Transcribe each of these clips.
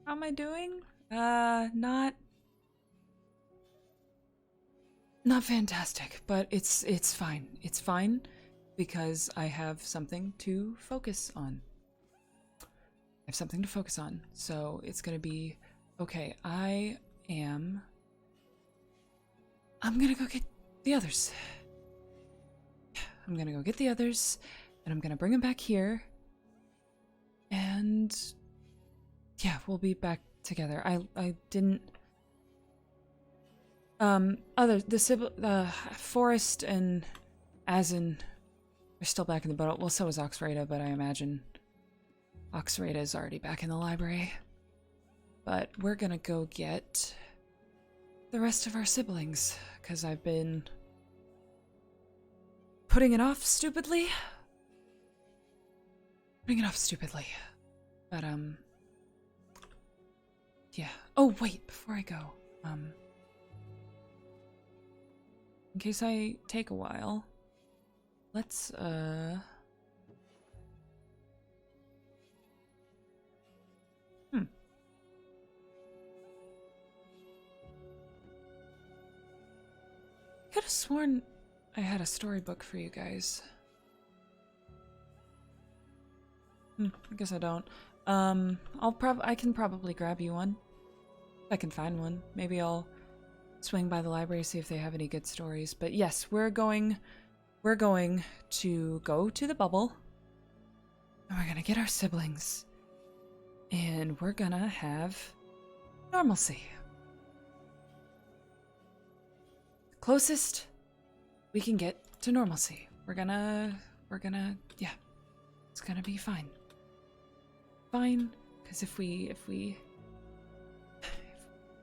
How am I doing? Not fantastic, but it's fine. It's fine because I have something to focus on. I have something to focus on, so it's gonna be okay. I'm gonna go get the others. I'm gonna go get the others, and I'm gonna bring them back here. And yeah, we'll be back together. I didn't. Forest and Azen are still back in the boat. Well, so is Oxrada, but I imagine Oxrada is already back in the library. But we're gonna go get the rest of our siblings, because I've been putting it off stupidly. But, yeah. Oh, wait, before I go, in case I take a while, let's, could have sworn I had a storybook for you guys. I guess I don't. I can probably grab you one. If I can find one. Maybe I'll swing by the library, see if they have any good stories. But yes, we're going to go to the bubble. And we're gonna get our siblings. And we're gonna have normalcy. Closest we can get to normalcy. We're gonna, yeah. It's gonna be fine. Fine, because if we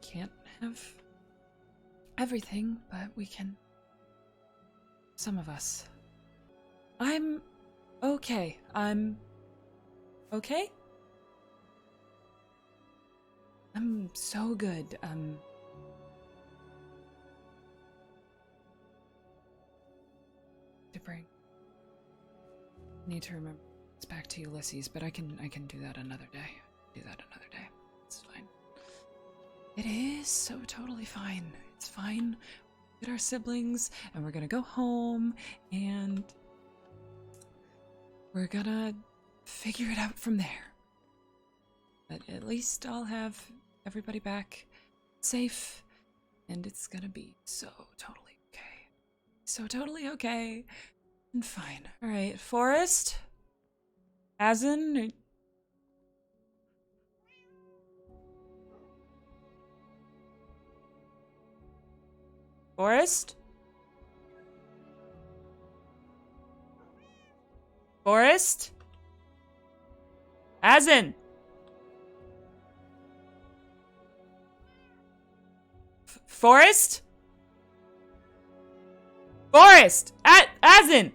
can't have everything, but we can. Some of us. I'm okay. I'm okay. I'm so good. To bring. Need to remember. It's back to Ulysses, but I can do that another day. It's fine. It is so totally fine. It's fine. Get our siblings, and we're gonna go home, and we're gonna figure it out from there. But at least I'll have everybody back safe, and it's gonna be so totally okay. So totally okay. And fine. Alright, Forest? Azen? Forest? Forest? Azen! Forest? Forest! Azen!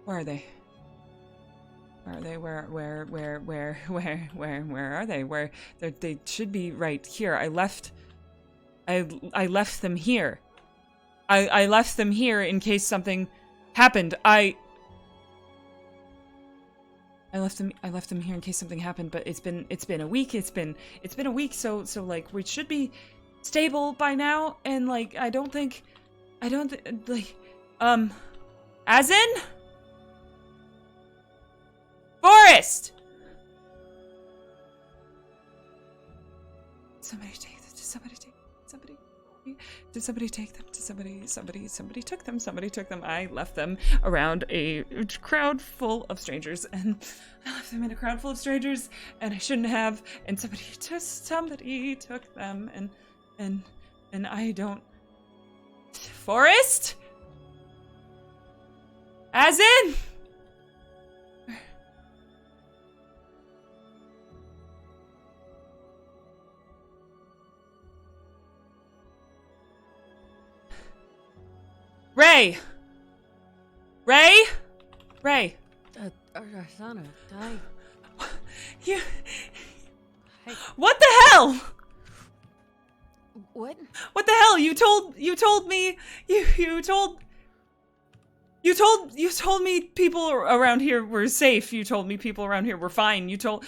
Where are they? Where are they? Where are they? They should be right here. I left them here. I left them here in case something happened. I left them here in case something happened, but it's been a week. It's been a week, so like we should be stable by now, and like I don't think like Azen? Forest! Somebody take them. Did somebody take them? Somebody took them. Somebody took them. I left them around a crowd full of strangers, and I left them in a crowd full of strangers, and I shouldn't have, and somebody took them, and I don't. Forest? As in? Ray! Arsana, die. You... Hey. What the hell? What? What the hell? You told me... You You told me people around here were safe. You told me people around here were fine. You told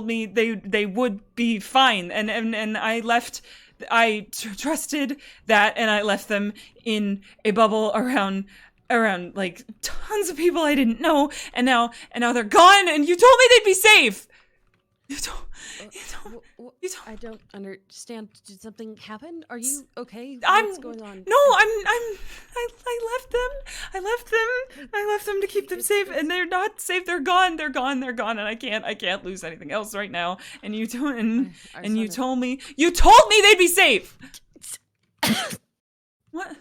me they would be fine. And I left. I trusted that, and I left them in a bubble around like tons of people I didn't know. And now they're gone. And you told me they'd be safe. I don't understand. Did something happen? Are you okay? What's going on? No, I left them to keep them safe, and they're not safe. They're gone, and I can't lose anything else right now. And you told me they'd be safe. What?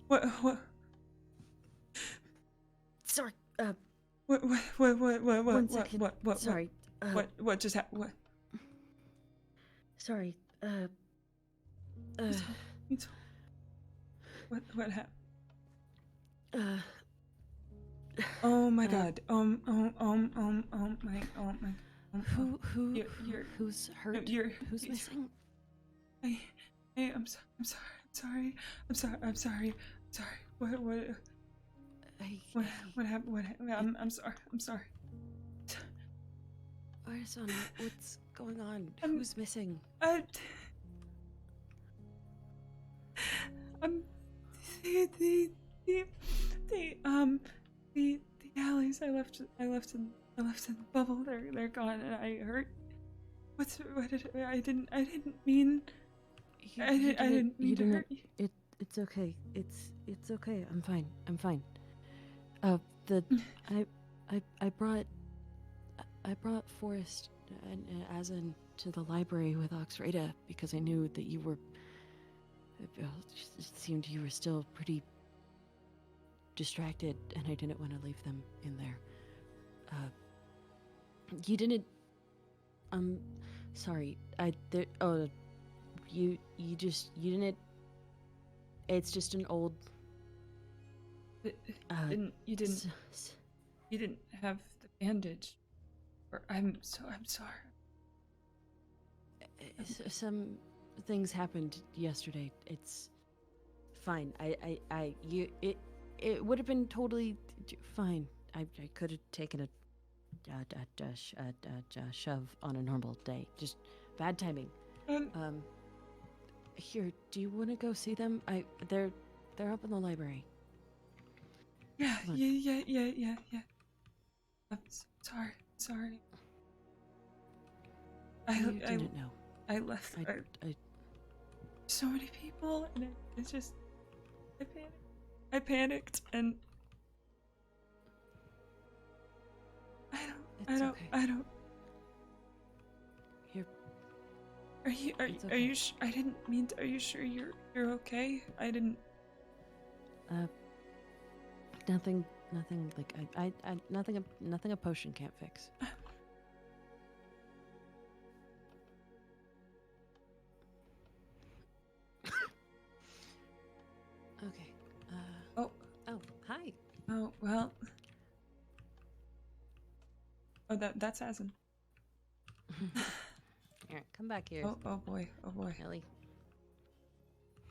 What? Sorry. What? One second. What? Sorry. What just happened? What? Sorry. What happened? Oh my God. Who's hurt? Who's missing? I'm sorry. What happened? I'm sorry. Arizona, what's going on? Who's missing? The alleys I left in the bubble. They're gone, and I hurt. I didn't mean. I didn't mean to hurt you. It's okay. It's okay. I'm fine. I brought Forrest and Azan to the library with Oxrada because I knew that you were. It seemed you were still pretty distracted, and I didn't want to leave them in there. You didn't. Sorry. You didn't. It's just an old. You didn't have the bandage. I'm sorry. Some things happened yesterday. It's fine. It would have been totally fine. I could have taken a shove on a normal day. Just bad timing. Here, do you want to go see them? They're up in the library. Yeah. I'm sorry. I didn't know. I left. So many people, and it's just I panicked, and I don't. Here. Are you? I didn't mean to. Are you sure you're okay? I didn't. Nothing like nothing a potion can't fix. Okay. Oh, hi. Oh, well. Oh, that's Azan. Here, come back here. Oh boy. Ellie.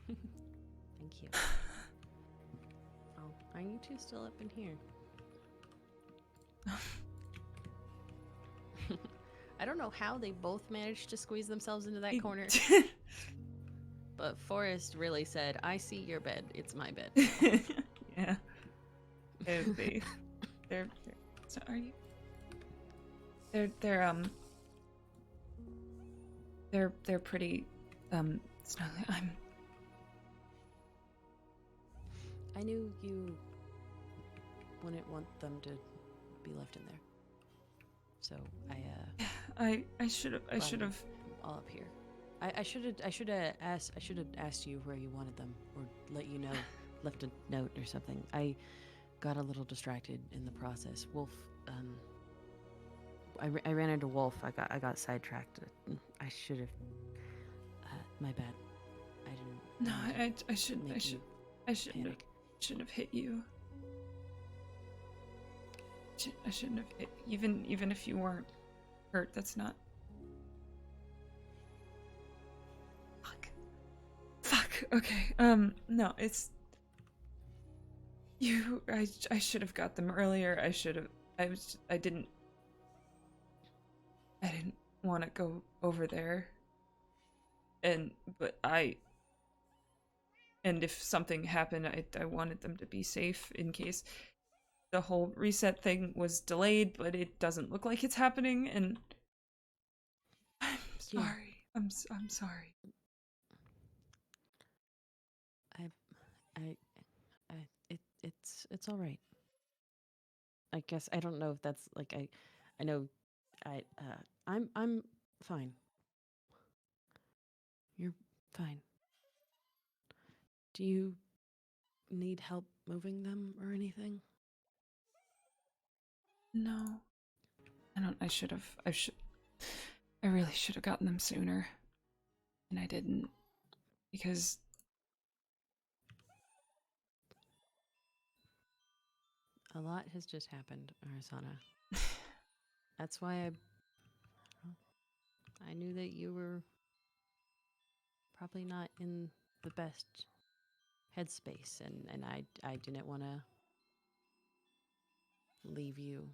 Thank you. Oh, are you two still up in here? I don't know how they both managed to squeeze themselves into that corner. But Forrest really said, I see your bed. It's my bed. Yeah. They're so are you? They're pretty snuggly. I knew you wouldn't want them to be left in there. So I should have all up here. I should have asked you where you wanted them, or let you know, left a note or something. I got a little distracted in the process. Wolf, I ran into Wolf. I got sidetracked. I should have. My bad. I didn't. No, I shouldn't. I shouldn't have hit you. I shouldn't have hit. Even if you weren't hurt, that's not. Fuck. Okay. No, it's. I should have got them earlier. I didn't want to go over there. And if something happened, I wanted them to be safe in case the whole reset thing was delayed, but it doesn't look like it's happening, and I'm sorry. Yeah. I'm sorry. It's all right. I guess I don't know if that's like I know I'm fine. You're fine. Do you need help moving them or anything? No. I really should have gotten them sooner. And I didn't. Because A lot has just happened, Arizona. That's why I knew that you were probably not in the best headspace, and I didn't want to leave you.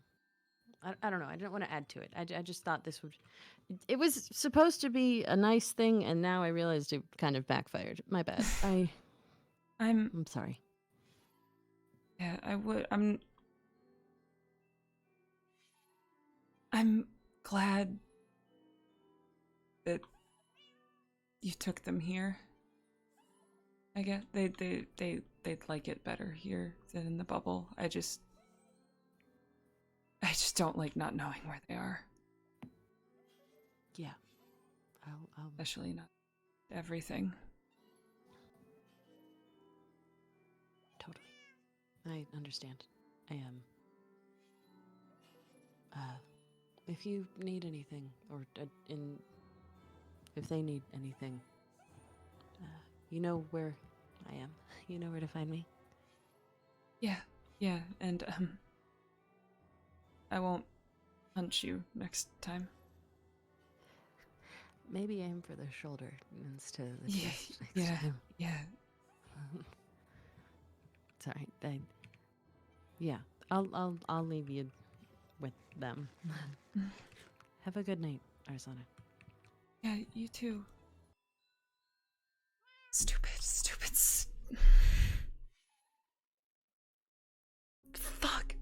I don't know. I didn't want to add to it. I just thought this would. It was supposed to be a nice thing, and now I realized it kind of backfired. My bad. I'm sorry. yeah, I'm glad that you took them here. I guess they'd like it better here than in the bubble. I just don't like not knowing where they are. Yeah. I'll Especially not everything. totally. I understand. I am. If you need anything, or if they need anything, you know where I am. You know where to find me. Yeah, and I won't punch you next time. Maybe aim for the shoulder instead of the Yeah, chest next yeah, time. yeah. Sorry. Yeah. I'll leave you with them. Have a good night, Arizona. Yeah, you too. Stupid. Fuck.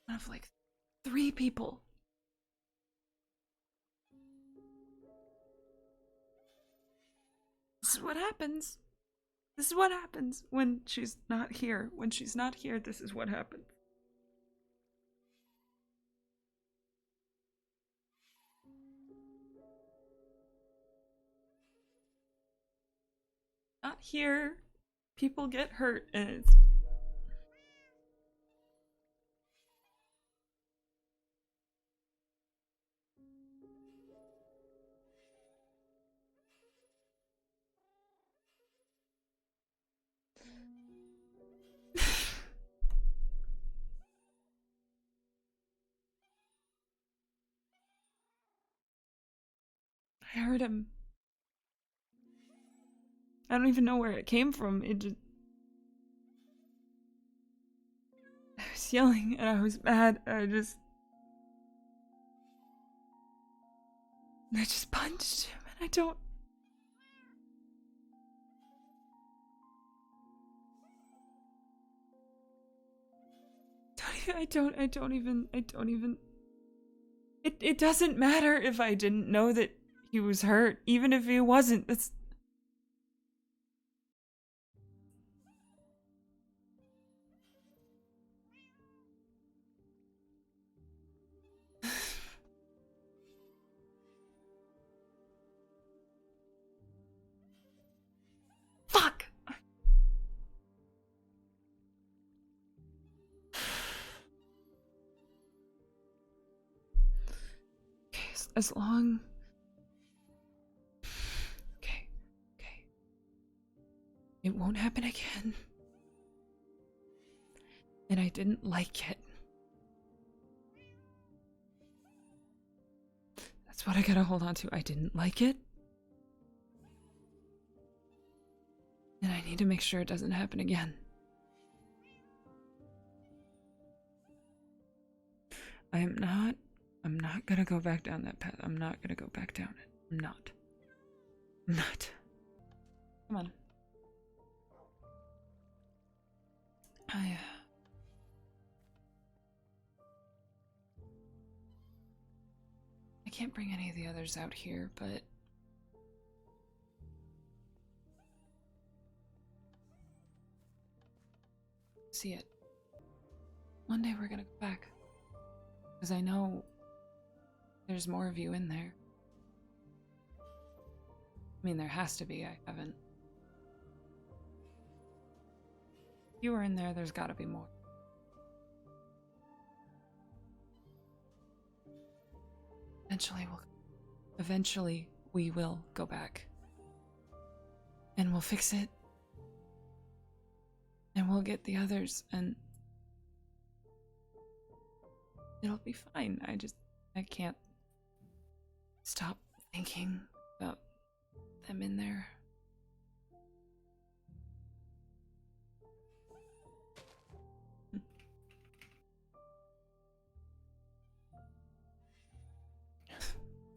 One of like 3 people. This is what happens. This is what happens when she's not here. When she's not here, this is what happens. Not here. People get hurt, and it's. I heard him. I don't even know where it came from. It just. I was yelling and I was mad. I just punched him, and I don't. I don't even. It doesn't matter if I didn't know that he was hurt, even if he wasn't. That's. Fuck! Okay, as long. Okay. It won't happen again. And I didn't like it. That's what I gotta hold on to. I didn't like it. And I need to make sure it doesn't happen again. I'm not gonna go back down that path. I'm not gonna go back down it. I'm not. Come on. I can't bring any of the others out here, but see it. One day we're gonna go back. Because I know there's more of you in there. I mean, there has to be. I haven't. If you were in there, there's gotta be more. Eventually we will go back. And we'll fix it. And we'll get the others, and it'll be fine. I can't stop thinking about them in there.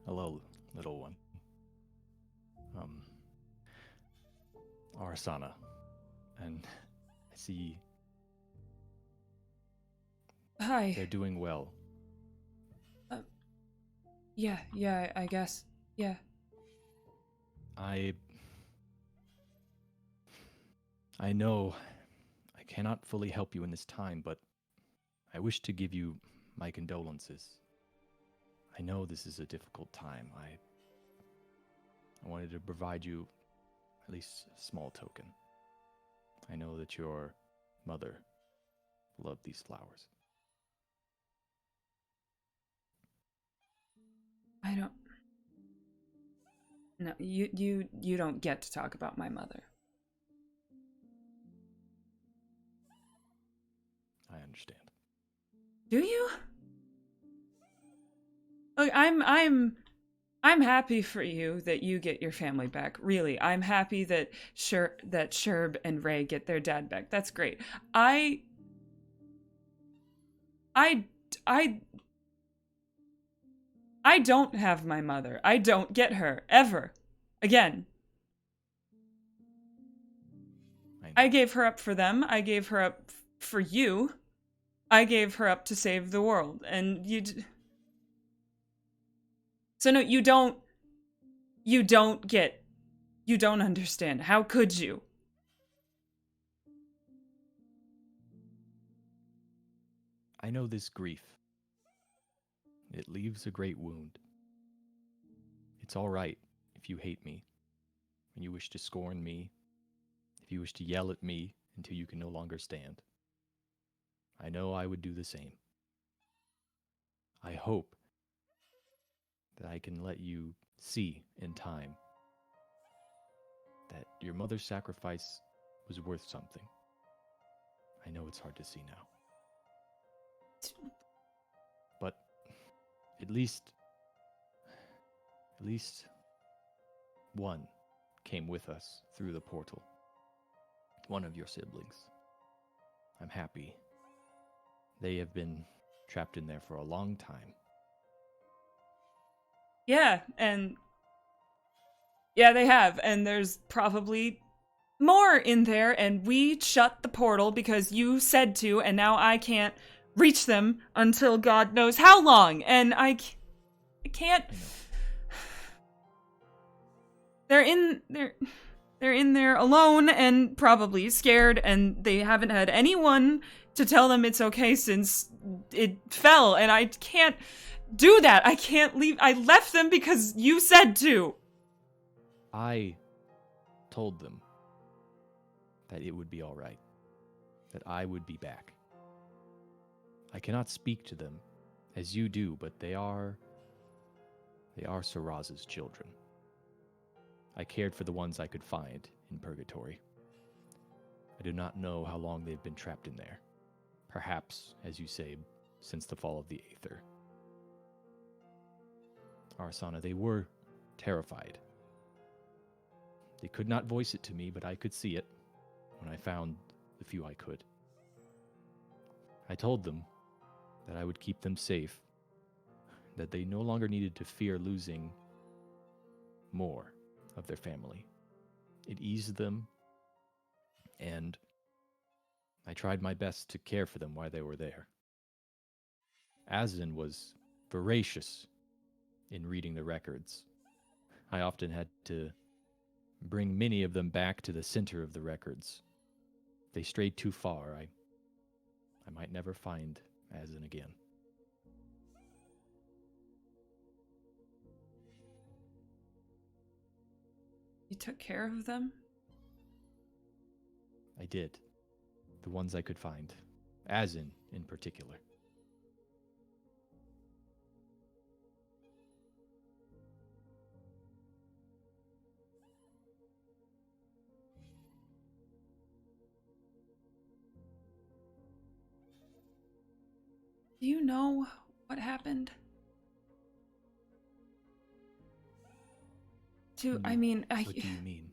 Hello, little one. Arsana. And I see Hi. they're doing well. Yeah, I guess. Yeah. I know I cannot fully help you in this time, but I wish to give you my condolences. I know this is a difficult time. I wanted to provide you at least a small token. I know that your mother loved these flowers. I don't. No, you don't get to talk about my mother. I understand. Do you? Look, I'm happy for you that you get your family back. Really, I'm happy that Sherb and Ray get their dad back. That's great. I don't have my mother. I don't get her ever again. I gave her up for them. I gave her up for you. I gave her up to save the world, and so no, you don't understand. How could you? I know this grief. It leaves a great wound. It's all right if you hate me, and you wish to scorn me, if you wish to yell at me until you can no longer stand. I know I would do the same. I hope that I can let you see in time that your mother's sacrifice was worth something. I know it's hard to see now. But at least one came with us through the portal. One of your siblings. I'm happy. They have been trapped in there for a long time. Yeah, they have, and there's probably more in there, and we shut the portal because you said to, and now I can't reach them until God knows how long, and I can't. They're in there alone and probably scared, and they haven't had anyone to tell them it's okay since it fell, and I can't do that. I can't leave. I left them because you said to. I told them that it would be all right, that I would be back. I cannot speak to them as you do, but they are Saraz's children. I cared for the ones I could find in purgatory. I do not know how long they've been trapped in there. Perhaps, as you say, since the fall of the Aether. Arsana, they were terrified. They could not voice it to me, but I could see it when I found the few I could. I told them that I would keep them safe, that they no longer needed to fear losing more of their family. It eased them, and I tried my best to care for them while they were there. Azin was voracious in reading the records. I often had to bring many of them back to the center of the records. If they strayed too far, I might never find Azin again. You took care of them? I did. The ones I could find. Azin, in particular. Do you know what happened? What do you mean?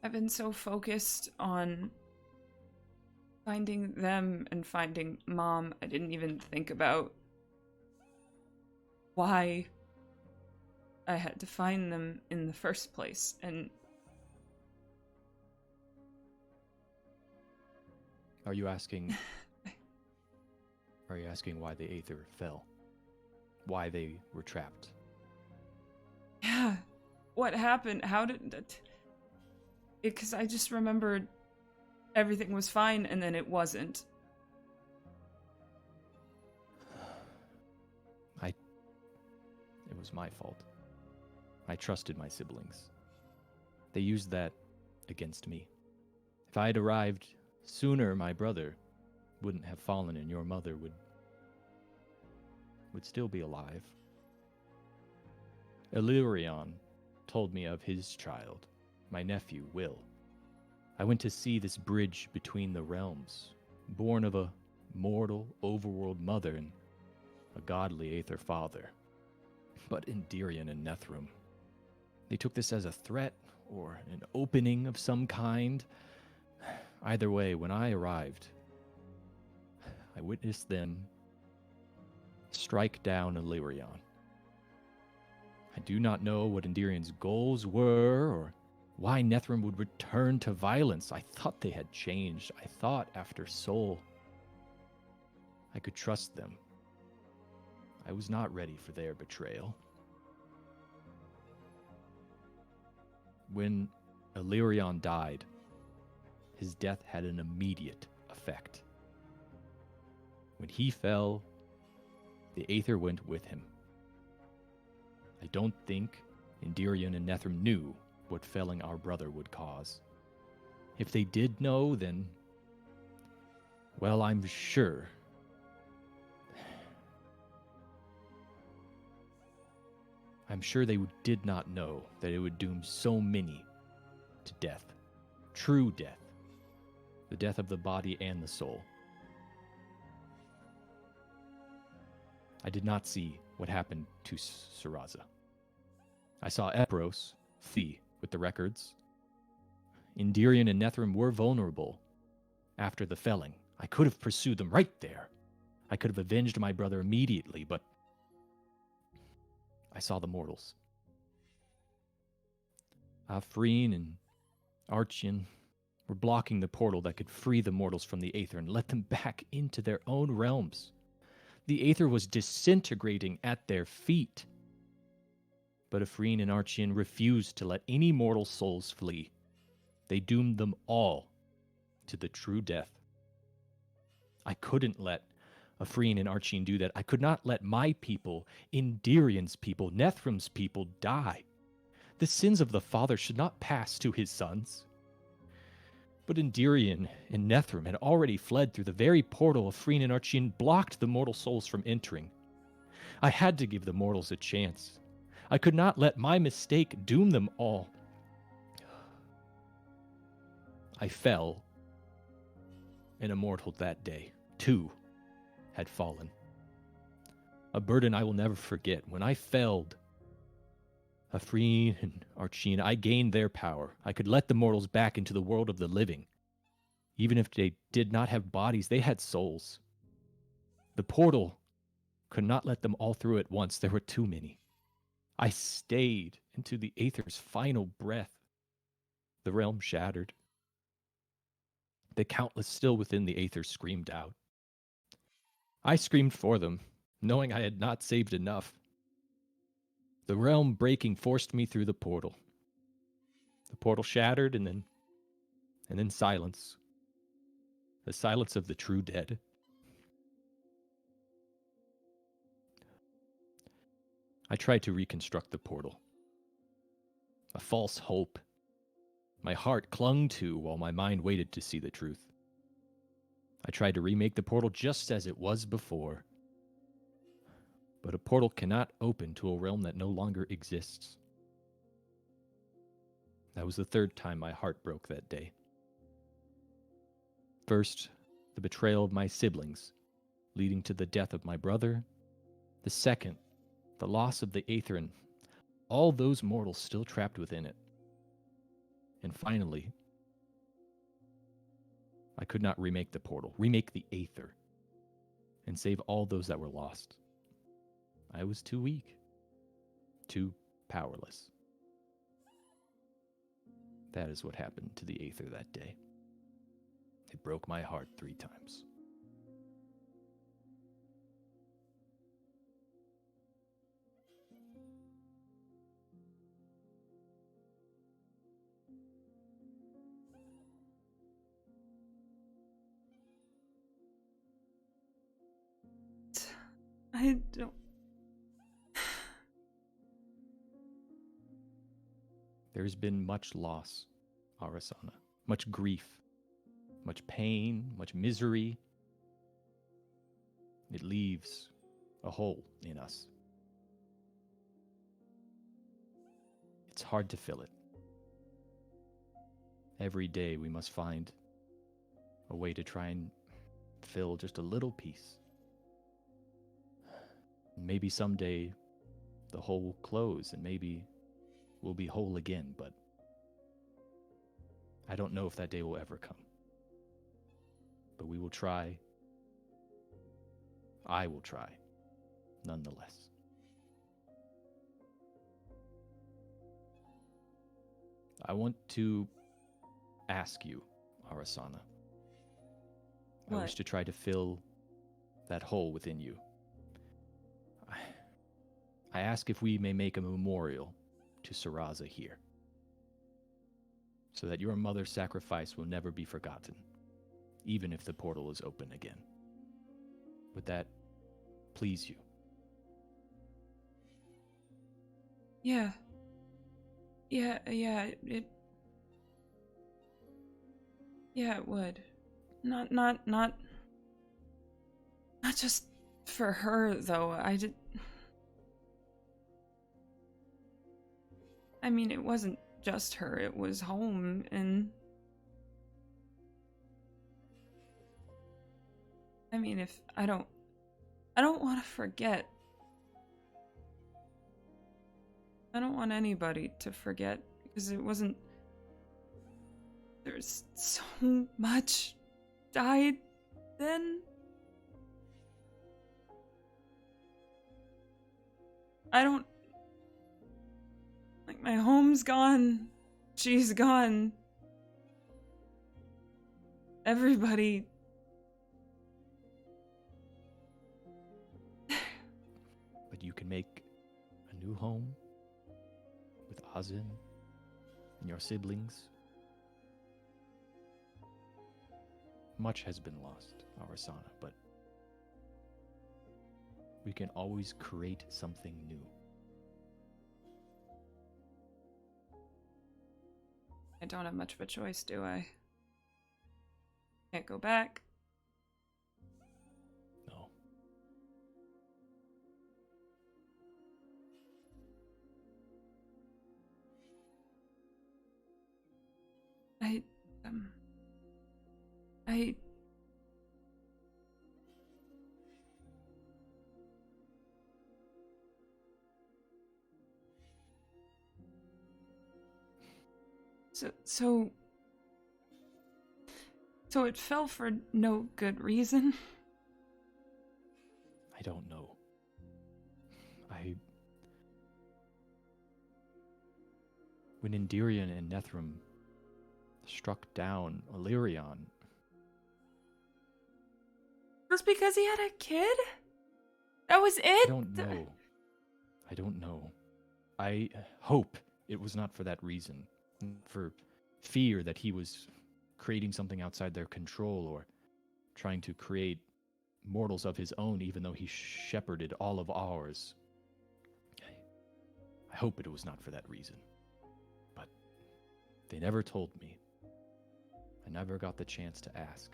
I've been so focused on finding them and finding Mom, I didn't even think about why I had to find them in the first place. And Are you asking why the Aether fell? Why they were trapped? yeah, what happened? How did that? Because I just remembered everything was fine and then it wasn't. It was my fault. I trusted my siblings. They used that against me. If I had arrived sooner, my brother wouldn't have fallen and your mother would still be alive. Illyrion told me of his child, my nephew, Will. I went to see this bridge between the realms, born of a mortal overworld mother and a godly Aether father. But Indirion and Nethrum, they took this as a threat or an opening of some kind. Either way, when I arrived, I witnessed them strike down Illyrion. I do not know what Indirion's goals were or why Nethrum would return to violence. I thought they had changed. I thought after Soul, I could trust them. I was not ready for their betrayal. When Illyrion died, his death had an immediate effect. When he fell, the Aether went with him. I don't think Indirion and Nethrum knew what felling our brother would cause. If they did know, then, well, I'm sure they did not know that it would doom so many to death. True death. The death of the body and the soul. I did not see what happened to Saraza. I saw Epros flee with the records. Indirion and Nethrum were vulnerable after the felling. I could have pursued them right there. I could have avenged my brother immediately, but I saw the mortals. Afreen and Archian were blocking the portal that could free the mortals from the Aether and let them back into their own realms. The Aether was disintegrating at their feet. But Afreen and Archian refused to let any mortal souls flee. They doomed them all to the true death. I couldn't let Afreen and Archian do that. I could not let my people, Indirion's people, Nethrum's people die. The sins of the father should not pass to his sons. But Indirion and Nethrum had already fled through the very portal Afreen and Archian blocked the mortal souls from entering. I had to give the mortals a chance. I could not let my mistake doom them all. I fell, and immortal that day, 2 had fallen. a burden I will never forget. When I felled Afreen and Archina, I gained their power. I could let the mortals back into the world of the living. Even if they did not have bodies, they had souls. The portal could not let them all through at once. There were too many. I stayed into the Aether's final breath. The realm shattered. The countless still within the Aether screamed out. I screamed for them, knowing I had not saved enough. The realm breaking forced me through the portal. The portal shattered, and then silence. The silence of the true dead. I tried to reconstruct the portal. A false hope my heart clung to while my mind waited to see the truth. I tried to remake the portal just as it was before. But a portal cannot open to a realm that no longer exists. That was the third time my heart broke that day. First, the betrayal of my siblings, leading to the death of my brother. The second, the loss of the Aether and all those mortals still trapped within it. And finally, I could not remake the portal, remake the Aether, and save all those that were lost. I was too weak, too powerless. That is what happened to the Aether that day. It broke my heart 3 times. I don't... There has been much loss, Arasana, much grief, much pain, much misery. It leaves a hole in us. It's hard to fill it. Every day we must find a way to try and fill just a little piece. Maybe someday the hole will close and maybe we'll be whole again, but I don't know if that day will ever come. But we will try. I will try, nonetheless. I want to ask you, Arasana. What? I wish to try to fill that hole within you. I ask if we may make a memorial to Saraza here, so that your mother's sacrifice will never be forgotten, even if the portal is open again. Would that please you? Yeah. Yeah, it would. Not just for her, though. I mean, it wasn't just her, it was home, and... I mean, if I don't want to forget. I don't want anybody to forget, because it wasn't... There's so much died then. I don't... Like, my home's gone. She's gone. Everybody... But you can make a new home with Azin and your siblings. Much has been lost, Arasana, but we can always create something new. I don't have much of a choice, do I? Can't go back. No. So it fell for no good reason? I don't know. When Endirion and Nethrum struck down Illyrion... Just because he had a kid? That was it? I don't know. I hope it was not for that reason. For fear that he was creating something outside their control or trying to create mortals of his own, even though he shepherded all of ours. I hope it was not for that reason. But they never told me. I never got the chance to ask.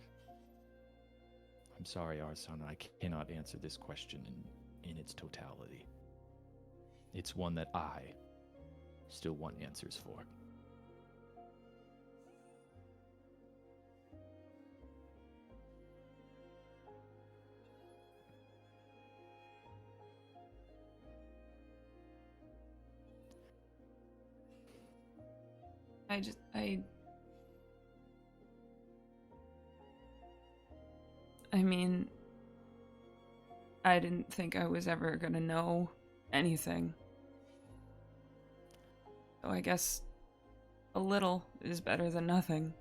I'm sorry, Arsana, I cannot answer this question in its totality. It's one that I still want answers for. I mean, I didn't think I was ever gonna know anything. So I guess a little is better than nothing.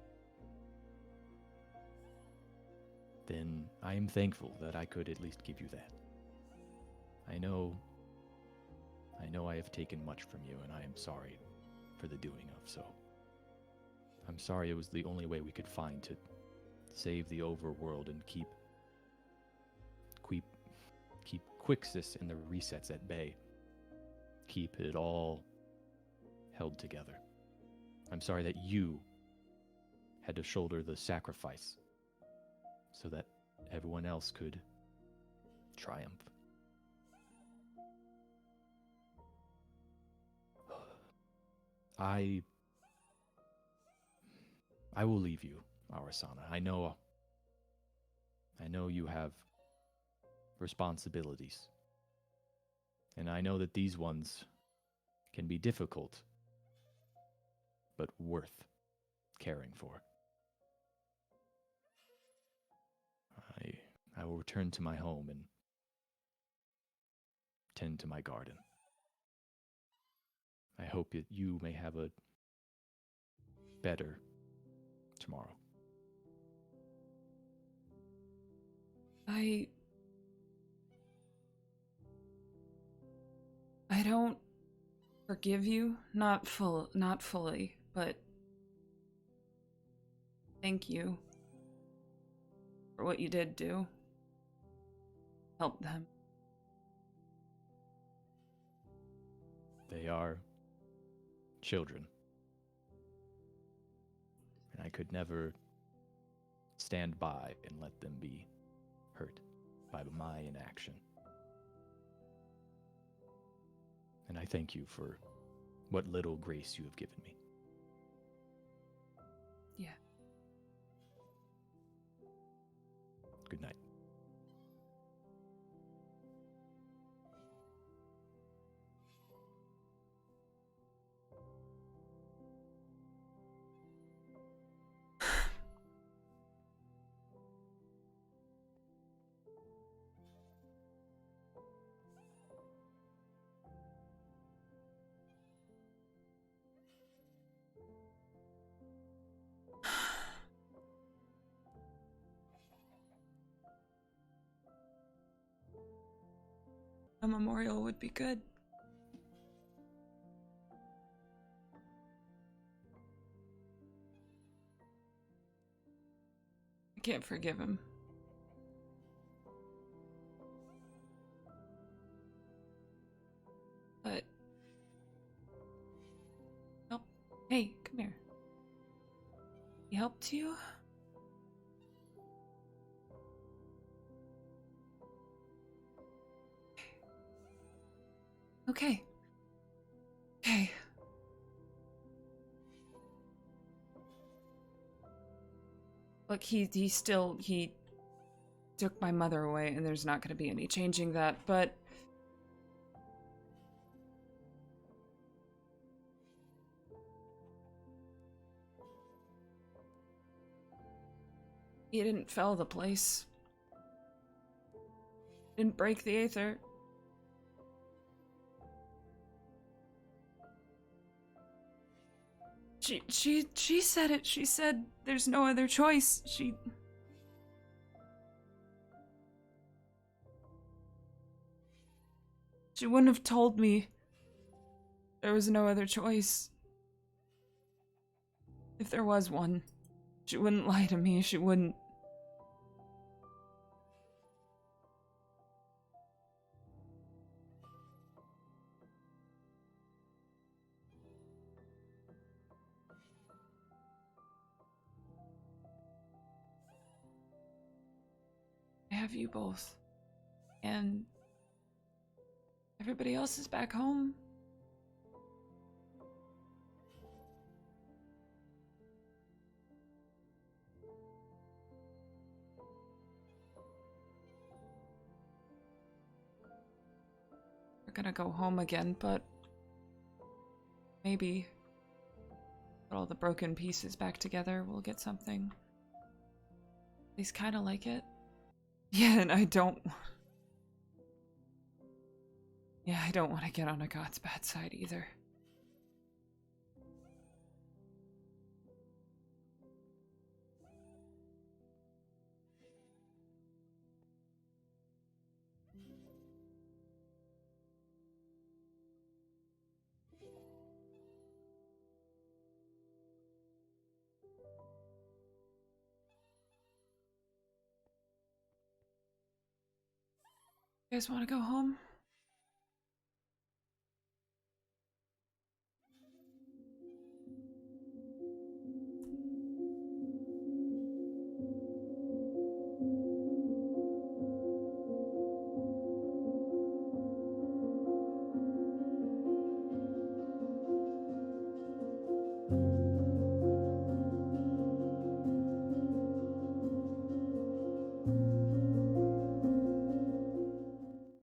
Then I am thankful that I could at least give you that. I know I have taken much from you, and I am sorry for the doing of so. I'm sorry it was the only way we could find to save the overworld and keep Quixis and the resets at bay. Keep it all held together. I'm sorry that you had to shoulder the sacrifice so that everyone else could triumph. I will leave you, Arasana. I know you have responsibilities. And I know that these ones can be difficult, but worth caring for. I will return to my home and tend to my garden. I hope that you may have a better tomorrow. I don't forgive you, not fully, but thank you for what you did do. Help them. They are children. And I could never stand by and let them be hurt by my inaction. And I thank you for what little grace you have given me. Yeah. Good night. A memorial would be good. I can't forgive him. But... Oh, hey, come here. He helped you? Okay. Okay. Look, he took my mother away, and there's not going to be any changing that, but... He didn't fell the place. Didn't break the Aether. She said it. She said there's no other choice. She wouldn't have told me there was no other choice. If there was one, she wouldn't lie to me. She wouldn't. I have you both. And everybody else is back home. We're gonna go home again, but maybe put all the broken pieces back together, we'll get something at least kind of like it. Yeah, and I don't want to get on a god's bad side either. You guys want to go home?